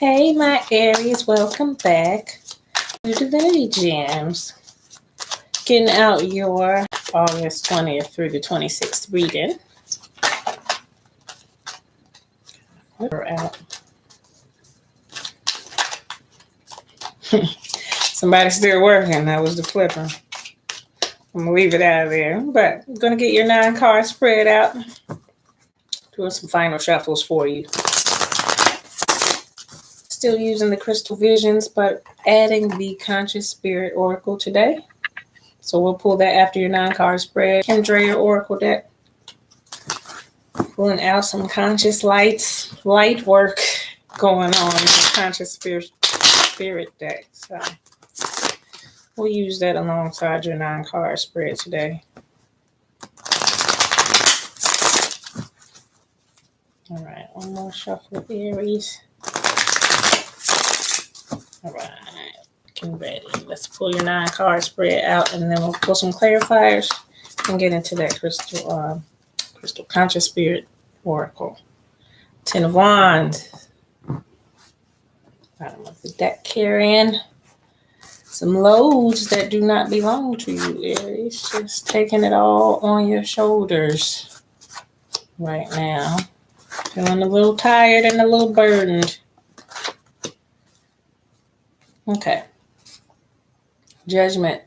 Hey, my Aries, welcome back to Divinity Gems. Getting out your August 20th through the 26th reading. We're out. Somebody's still working. That was the flipper. I'm going to leave it out of there. But I'm going to get your 9 card spread out. Doing some final shuffles for you. Still using the crystal visions, but adding the conscious spirit oracle today. So we'll pull that after your 9 card spread. Kendra oracle deck. Pulling out some conscious light work going on in the conscious spirit deck. So we'll use that alongside your 9 card spread today. All right, one more shuffle, Aries. All right, get ready. Let's pull your 9 card spread out, and then we'll pull some clarifiers and get into that crystal conscious spirit oracle. 10 of Wands. Bottom of the deck, carrying some loads that do not belong to you, Aries. Just taking it all on your shoulders right now. Feeling a little tired and a little burdened. Okay. Judgment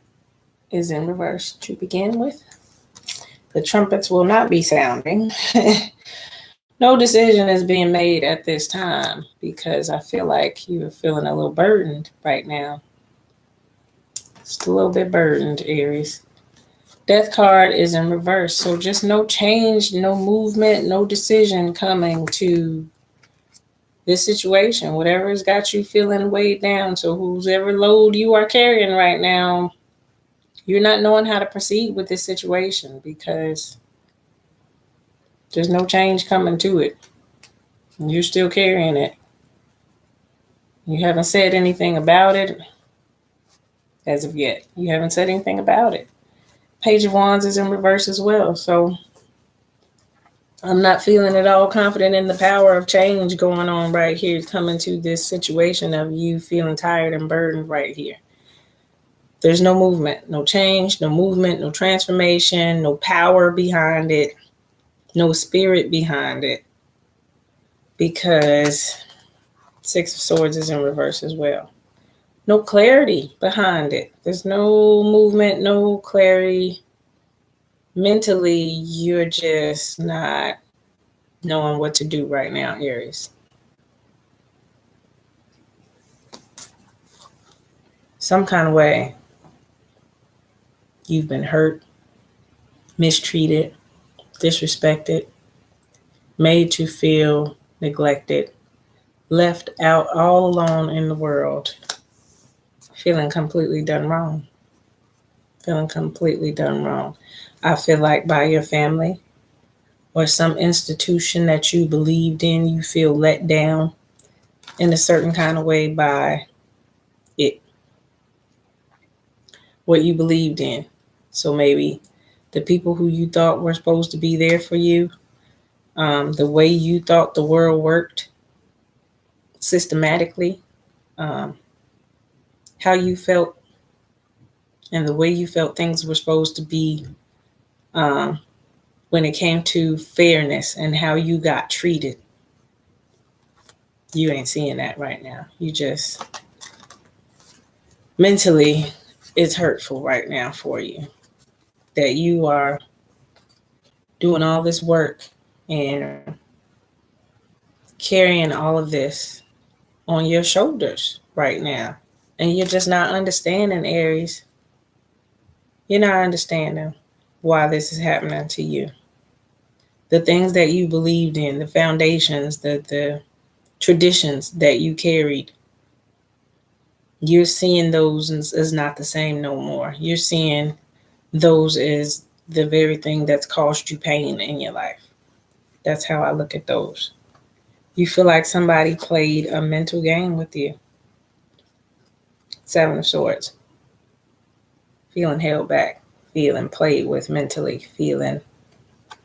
is in reverse to begin with. The trumpets will not be sounding. No decision is being made at this time because I feel like you're feeling a little burdened right now. Just a little bit burdened, Aries. Death card is in reverse. So just no change, no movement, no decision coming to this situation. Whatever has got you feeling weighed down. So whoever load you are carrying right now, you're not knowing how to proceed with this situation because there's no change coming to it. You're still carrying it. You haven't said anything about it as of yet. You haven't said anything about it. Page of Wands is in reverse as well. So I'm not feeling at all confident in the power of change going on right here, coming to this situation of you feeling tired and burdened right here. There's no movement, no change, no movement, no transformation, no power behind it, no spirit behind it, because 6 of Swords is in reverse as well. No clarity behind it. There's no movement, no clarity. Mentally, you're just not knowing what to do right now, Aries. Some kind of way you've been hurt, mistreated, disrespected, made to feel neglected, left out all alone in the world, feeling completely done wrong. Feeling completely done wrong. I feel like by your family or some institution that you believed in, you feel let down in a certain kind of way by it. What you believed in. So maybe the people who you thought were supposed to be there for you, the way you thought the world worked systematically, how you felt and the way you felt things were supposed to be when it came to fairness and how you got treated. You ain't seeing that right now. You just mentally, it's hurtful right now for you that you are doing all this work and carrying all of this on your shoulders right now. And you're just not understanding, Aries. You're not understanding why this is happening to you. The things that you believed in, the foundations, the traditions that you carried, you're seeing those as not the same no more. You're seeing those as the very thing that's caused you pain in your life. That's how I look at those. You feel like somebody played a mental game with you. 7 of Swords. Feeling held back, feeling played with mentally, feeling, I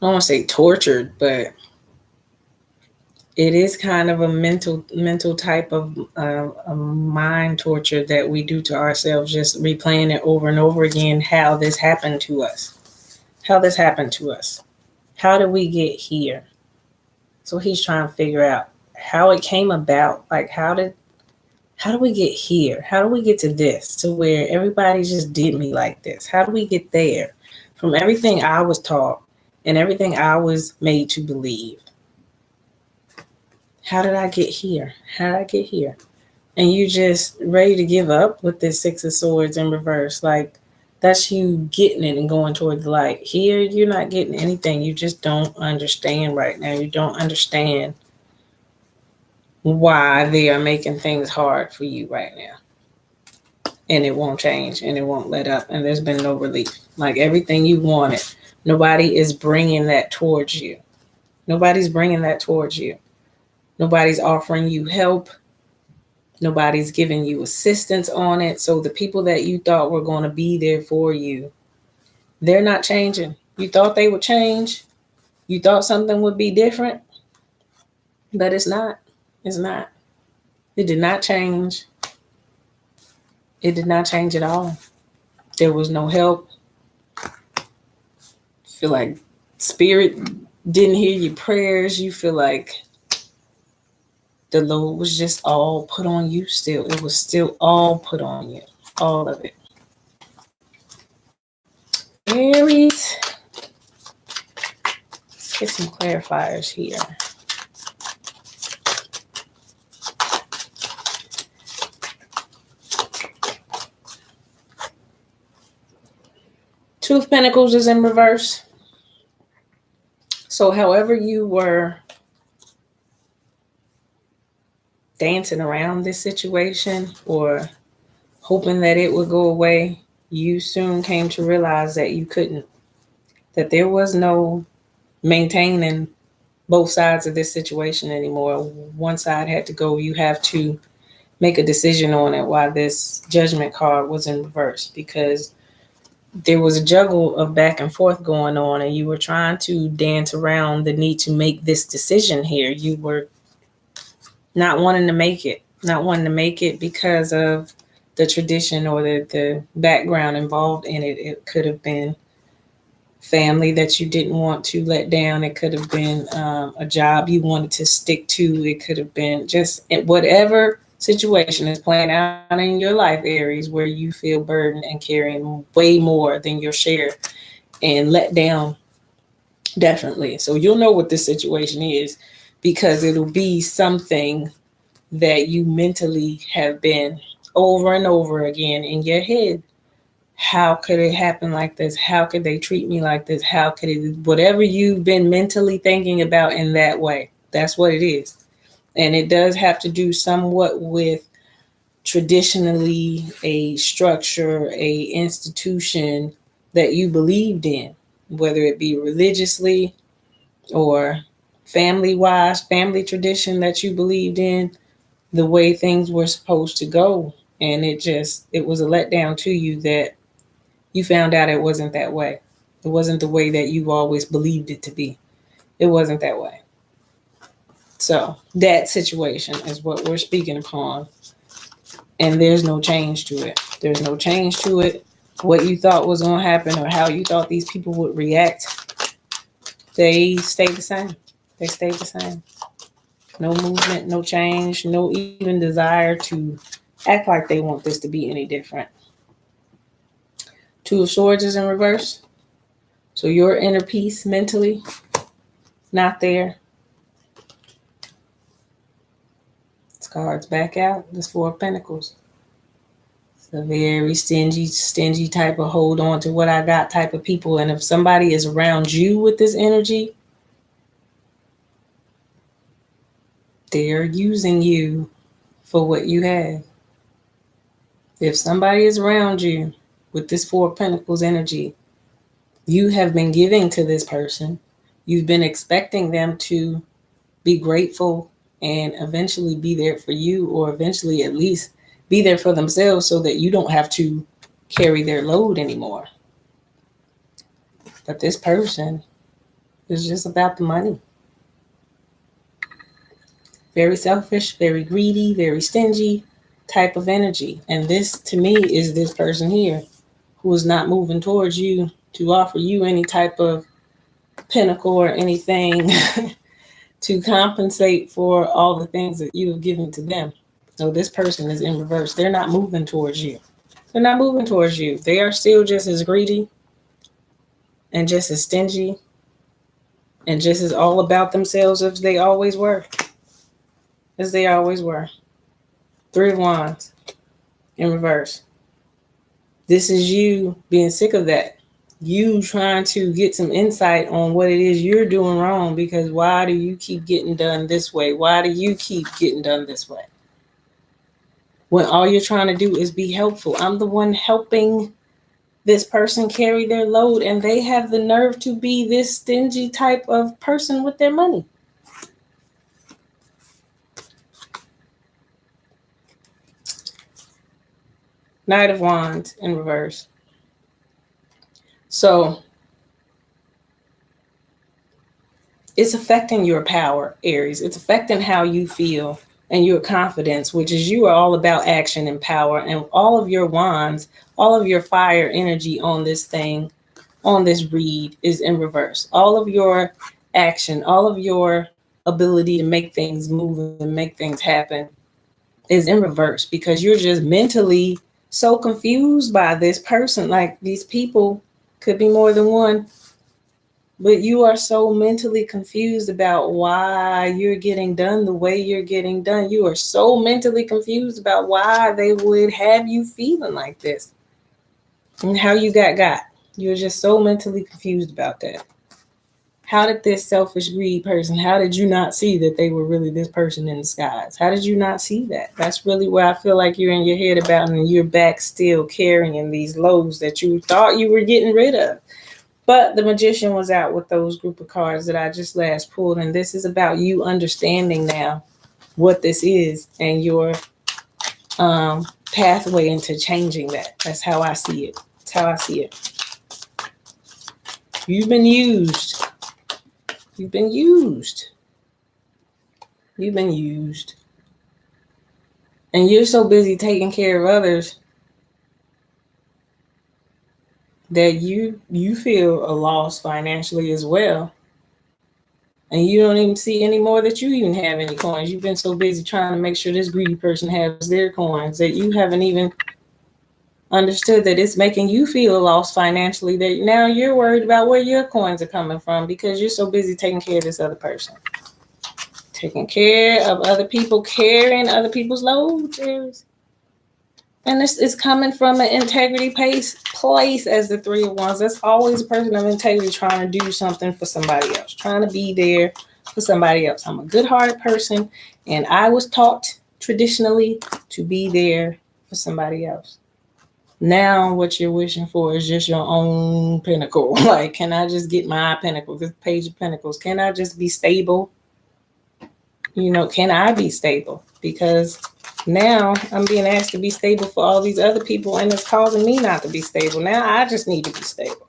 don't want to say tortured, but it is kind of a mental type of a mind torture that we do to ourselves, just replaying it over and over again. How this happened to us? How this happened to us? How did we get here? So he's trying to figure out how it came about. Like how do we get here? How do we get to this? To where everybody just did me like this? How do we get there? From everything I was taught and everything I was made to believe. How did I get here? How did I get here? And you just ready to give up with this Six of Swords in reverse. Like that's you getting it and going toward the light. Here, you're not getting anything. You just don't understand right now. You don't understand why they are making things hard for you right now. And it won't change and it won't let up. And there's been no relief. Like everything you wanted, nobody is bringing that towards you. Nobody's bringing that towards you. Nobody's offering you help. Nobody's giving you assistance on it. So the people that you thought were going to be there for you, they're not changing. You thought they would change. You thought something would be different, but it's not. It's not. It did not change. It did not change at all. There was no help. Feel like spirit didn't hear your prayers. You feel like the load was just all put on you still. It was still all put on you. All of it. Aries. Let's get some clarifiers here. Two of Pentacles is in reverse. So however you were dancing around this situation or hoping that it would go away, you soon came to realize that you couldn't. That there was no maintaining both sides of this situation anymore. One side had to go. You have to make a decision on it while this Judgment card was in reverse, because there was a juggle of back and forth going on and you were trying to dance around the need to make this decision here. You were not wanting to make it because of the tradition or the background involved in it. It could have been family that you didn't want to let down. It could have been a job you wanted to stick to. It could have been just whatever situation is playing out in your life, Aries, where you feel burdened and carrying way more than your share and let down, definitely. So you'll know what this situation is because it'll be something that you mentally have been over and over again in your head. How could it happen like this? How could they treat me like this? How could it, whatever you've been mentally thinking about in that way, that's what it is. And it does have to do somewhat with traditionally a structure, a institution that you believed in, whether it be religiously or family-wise, family tradition that you believed in, the way things were supposed to go. And it was a letdown to you that you found out it wasn't that way. It wasn't the way that you always believed it to be. It wasn't that way. So that situation is what we're speaking upon. And there's no change to it. There's no change to it. What you thought was going to happen or how you thought these people would react, they stayed the same. They stayed the same. No movement, no change, no even desire to act like they want this to be any different. Two of Swords is in reverse. So your inner peace mentally, not there. This card's back out. This Four of Pentacles. It's a very stingy type of hold on to what I got type of people. And if somebody is around you with this energy, they're using you for what you have. If somebody is around you with this Four of Pentacles energy, you have been giving to this person. You've been expecting them to be grateful and eventually be there for you, or eventually at least be there for themselves so that you don't have to carry their load anymore. But this person is just about the money. Very selfish, very greedy, very stingy type of energy. And this, to me, is this person here who is not moving towards you to offer you any type of pinnacle or anything to compensate for all the things that you have given to them. So this person is in reverse. They're not moving towards you. They're not moving towards you. They are still just as greedy and just as stingy and just as all about themselves as they always were. As they always were. Three of Wands in reverse. This is you being sick of that. You trying to get some insight on what it is you're doing wrong, because why do you keep getting done this way? Why do you keep getting done this way? When all you're trying to do is be helpful. I'm the one helping this person carry their load, and they have the nerve to be this stingy type of person with their money. Knight of Wands in reverse. So it's affecting your power, Aries. It's affecting how you feel and your confidence, which is you are all about action and power, and all of your wands, all of your fire energy on this thing, on this read is in reverse. All of your action, all of your ability to make things move and make things happen is in reverse, because you're just mentally so confused by this person. Like, these people could be more than one, but you are so mentally confused about why you're getting done the way you're getting done. You are so mentally confused about why they would have you feeling like this and how you got. You're just so mentally confused about that. How did this selfish greed person, how did you not see that they were really this person in disguise? How did you not see that? That's really where I feel like you're in your head about, and you're back still carrying these loads that you thought you were getting rid of. But the Magician was out with those group of cards that I just last pulled. And this is about you understanding now what this is and your pathway into changing that. That's how I see it. That's how I see it. You've been used. You've been used. You've been used. And you're so busy taking care of others that you feel a loss financially as well. And you don't even see anymore that you even have any coins. You've been so busy trying to make sure this greedy person has their coins that you haven't even understood that it's making you feel a loss financially, that now you're worried about where your coins are coming from because you're so busy taking care of this other person. Taking care of other people, carrying other people's loads. And this is coming from an integrity place as the Three of Wands. That's always a person of integrity trying to do something for somebody else, trying to be there for somebody else. I'm a good-hearted person, and I was taught traditionally to be there for somebody else. Now what you're wishing for is just your own pinnacle. Like, can I just get my pinnacle, this Page of Pentacles? Can I just be stable? You know, can I be stable? Because now I'm being asked to be stable for all these other people, and it's causing me not to be stable. Now I just need to be stable.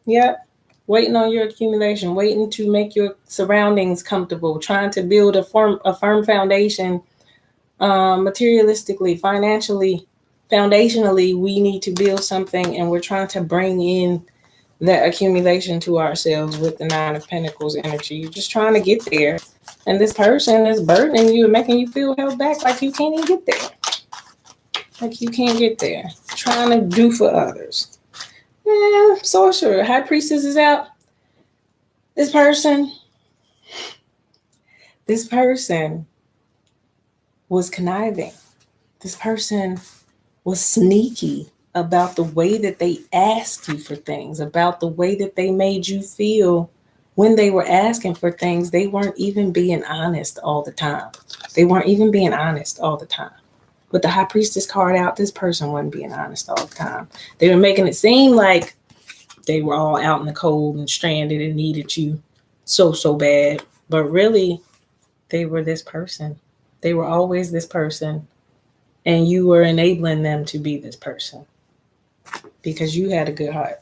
Yep. Waiting on your accumulation, waiting to make your surroundings comfortable, trying to build a firm foundation, materialistically, financially, foundationally. We need to build something, and we're trying to bring in that accumulation to ourselves with the Nine of Pentacles energy. You're just trying to get there. And this person is burdening you and making you feel held back, like you can't even get there. Like you can't get there. Trying to do for others. Yeah, Sorcerer. High Priestess is out. This person was conniving. This person was sneaky about the way that they asked you for things, about the way that they made you feel when they were asking for things. They weren't even being honest all the time. With the High Priestess card out, this person wasn't being honest all the time. They were making it seem like they were all out in the cold and stranded and needed you so bad. But really, they were this person. They were always this person. And you were enabling them to be this person because you had a good heart.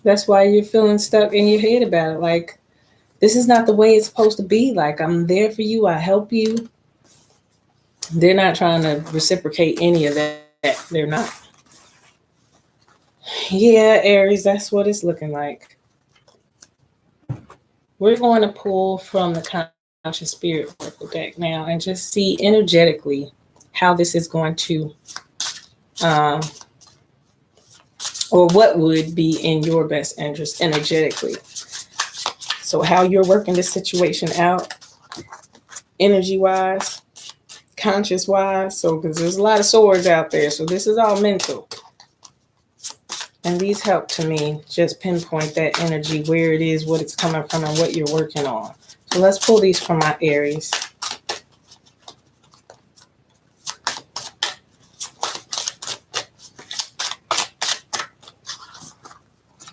That's why you're feeling stuck in your head about it. Like, This is not the way it's supposed to be. Like, I'm there for you. I help you. They're not trying to reciprocate any of that. They're not. Yeah, Aries, that's what it's looking like. We're going to pull from the Conscious Spirit Oracle deck now and just see energetically how this is going to, um, or what would be in your best interest energetically. So, how you're working this situation out, energy wise, conscious wise. So, because there's a lot of swords out there. So, this is all mental. And these help to me just pinpoint that energy, where it is, what it's coming from, and what you're working on. So, let's pull these from my Aries.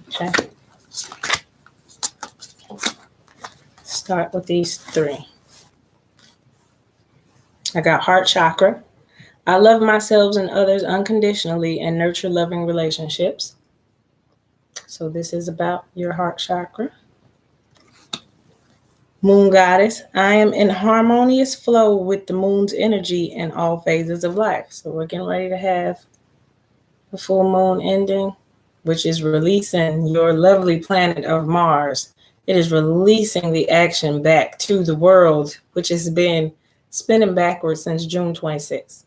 Okay. Start with these three. I got heart chakra. I love myself and others unconditionally and nurture loving relationships. So this is about your heart chakra. Moon goddess. I am in harmonious flow with the moon's energy in all phases of life. So we're getting ready to have the full moon ending, which is releasing your lovely planet of Mars. It is releasing the action back to the world, which has been spinning backwards since June 26th.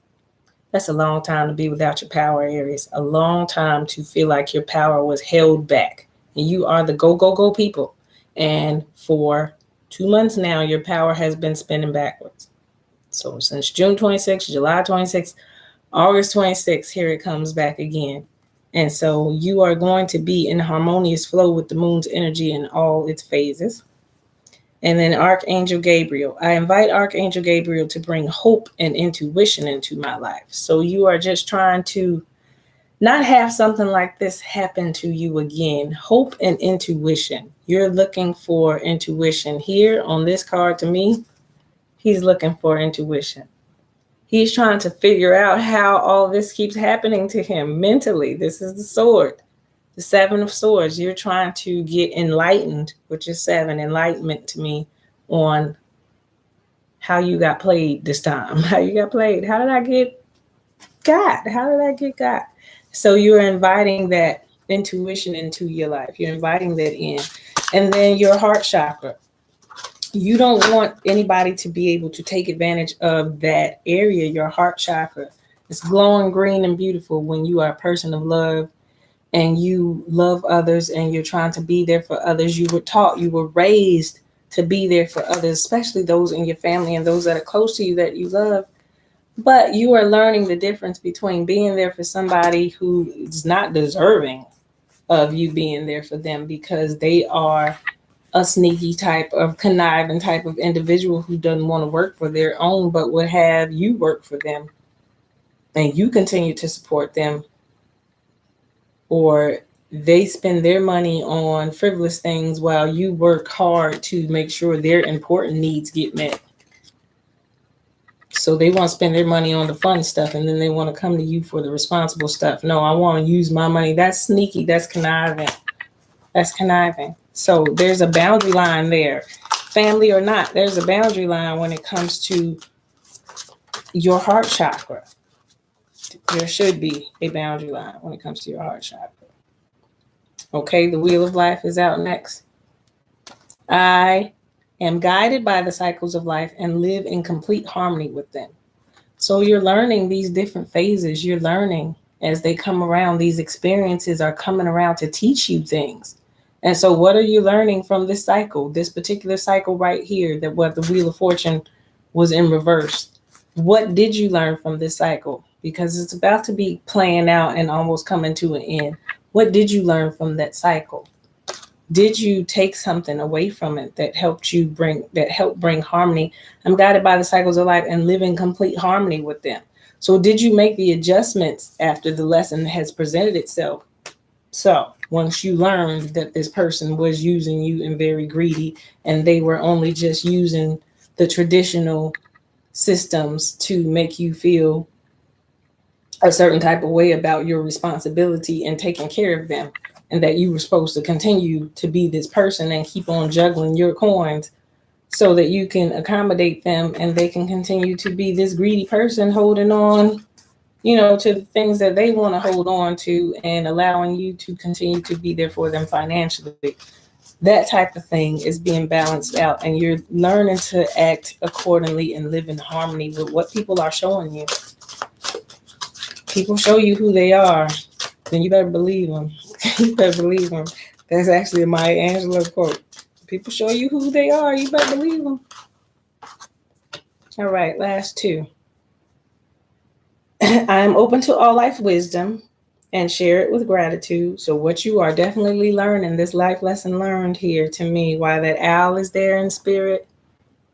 That's a long time to be without your power, Aries. A long time to feel like your power was held back. And you are the go, go, go people. And for 2 months now, your power has been spinning backwards. So since June 26th, July 26th, August 26th, here it comes back again. And so you are going to be in harmonious flow with the moon's energy in all its phases. And then Archangel Gabriel. I invite Archangel Gabriel to bring hope and intuition into my life. So you are just trying to not have something like this happen to you again. Hope and intuition. You're looking for intuition. Here on this card to me, he's looking for intuition. He's trying to figure out how all this keeps happening to him mentally. This is the sword. The 7 of Swords, you're trying to get enlightened, which is 7, enlightenment to me on how you got played this time. How you got played. How did I get got? How did I get got? So you're inviting that intuition into your life. You're inviting that in. And then your heart chakra. You don't want anybody to be able to take advantage of that area, your heart chakra. It's glowing green and beautiful when you are a person of love, and you love others and you're trying to be there for others. You were taught, you were raised to be there for others, especially those in your family and those that are close to you that you love. But you are learning the difference between being there for somebody who is not deserving of you being there for them because they are a sneaky type of conniving type of individual who doesn't want to work for their own, but would have you work for them and you continue to support them, or they spend their money on frivolous things while you work hard to make sure their important needs get met. So they want to spend their money on the fun stuff and then they want to come to you for the responsible stuff. No, I want to use my money. That's sneaky. That's conniving. That's conniving. So there's a boundary line there. Family or not, there's a boundary line when it comes to your heart chakra. There should be a boundary line when it comes to your heart chakra. Okay, the Wheel of Life is out next. I am guided by the cycles of life and live in complete harmony with them. So you're learning these different phases. You're learning as they come around. These experiences are coming around to teach you things. And so what are you learning from this cycle, this particular cycle right here, that what the Wheel of Fortune was in reverse? What did you learn from this cycle? Because it's about to be playing out and almost coming to an end. What did you learn from that cycle? Did you take something away from it that helped bring harmony? I'm guided by the cycles of life and live in complete harmony with them. So did you make the adjustments after the lesson has presented itself? So once you learned that this person was using you and very greedy, and they were only just using the traditional systems to make you feel a certain type of way about your responsibility and taking care of them, and that you were supposed to continue to be this person and keep on juggling your coins so that you can accommodate them and they can continue to be this greedy person holding on, to the things that they want to hold on to and allowing you to continue to be there for them financially. That type of thing is being balanced out, and you're learning to act accordingly and live in harmony with what people are showing you. People show you who they are, then you better believe them. You better believe them. That's actually a Maya Angelou quote. People show you who they are, you better believe them. All right, last two. I am open to all life wisdom and share it with gratitude. So what you are definitely learning, this life lesson learned here to me, why that owl is there in spirit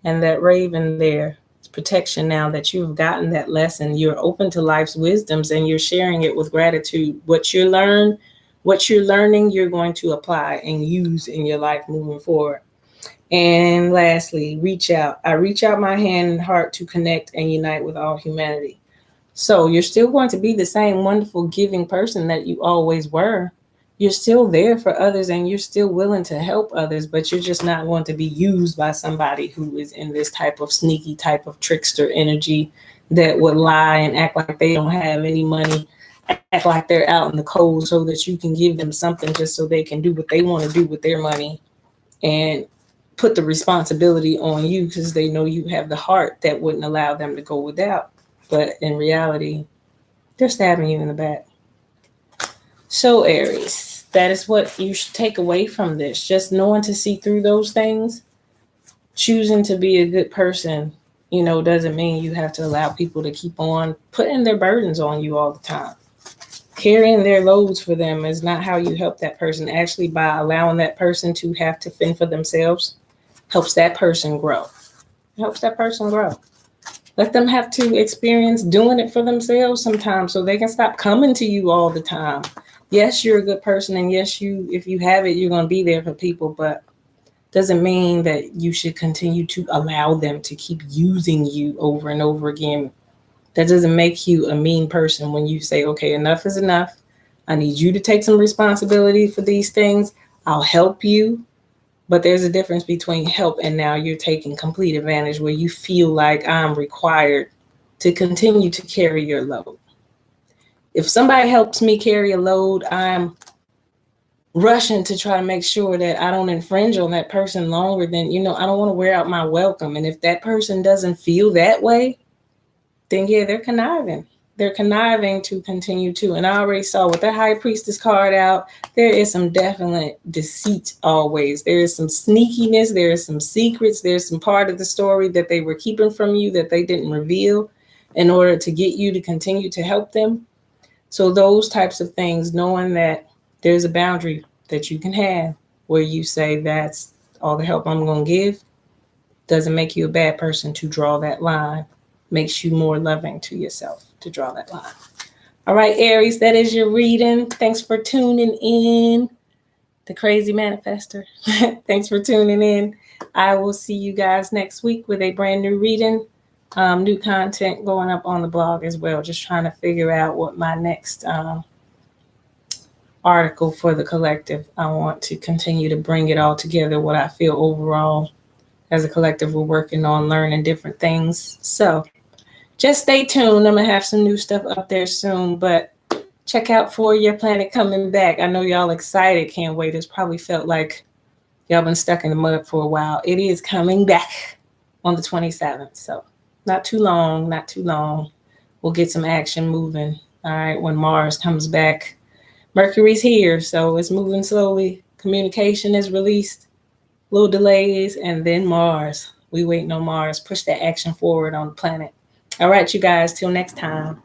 and that raven there, it's protection now that you've gotten that lesson. You're open to life's wisdoms and you're sharing it with gratitude. What you're learning, you're going to apply and use in your life moving forward. And lastly, reach out. I reach out my hand and heart to connect and unite with all humanity. So you're still going to be the same wonderful, giving person that you always were. You're still there for others and you're still willing to help others, but you're just not going to be used by somebody who is in this type of sneaky type of trickster energy that would lie and act like they don't have any money, act like they're out in the cold so that you can give them something just so they can do what they want to do with their money and put the responsibility on you because they know you have the heart that wouldn't allow them to go without. But in reality, they're stabbing you in the back. So Aries, that is what you should take away from this. Just knowing to see through those things, choosing to be a good person, doesn't mean you have to allow people to keep on putting their burdens on you all the time. Carrying their loads for them is not how you help that person. Actually, by allowing that person to have to fend for themselves, helps that person grow. It helps that person grow. Let them have to experience doing it for themselves sometimes so they can stop coming to you all the time. Yes, you're a good person, and yes, if you have it, you're going to be there for people, but doesn't mean that you should continue to allow them to keep using you over and over again. That doesn't make you a mean person when you say, okay, enough is enough. I need you to take some responsibility for these things. I'll help you. But there's a difference between help and now you're taking complete advantage where you feel like I'm required to continue to carry your load. If somebody helps me carry a load, I'm rushing to try to make sure that I don't infringe on that person longer than, I don't want to wear out my welcome. And if that person doesn't feel that way, then yeah, they're conniving. They're conniving to continue to. And I already saw with the High Priestess card out, there is some definite deceit always. There is some sneakiness. There is some secrets. There's some part of the story that they were keeping from you that they didn't reveal in order to get you to continue to help them. So those types of things, knowing that there's a boundary that you can have where you say that's all the help I'm going to give, doesn't make you a bad person to draw that line. Makes you more loving to yourself to draw that line. All right, Aries, that is your reading. Thanks for tuning in. The Crazy Manifester. Thanks for tuning in. I will see you guys next week with a brand new reading. New content going up on the blog as well. Just trying to figure out what my next article for the collective. I want to continue to bring it all together, what I feel overall as a collective we're working on learning different things. So just stay tuned. I'm going to have some new stuff up there soon, but check out For Your Planet coming back. I know y'all excited. Can't wait. It's probably felt like y'all been stuck in the mud for a while. It is coming back on the 27th. So not too long. We'll get some action moving. All right. When Mars comes back, Mercury's here. So it's moving slowly. Communication is released. Little delays. And then Mars. We waiting on Mars. Push that action forward on the planet. All right, you guys, till next time.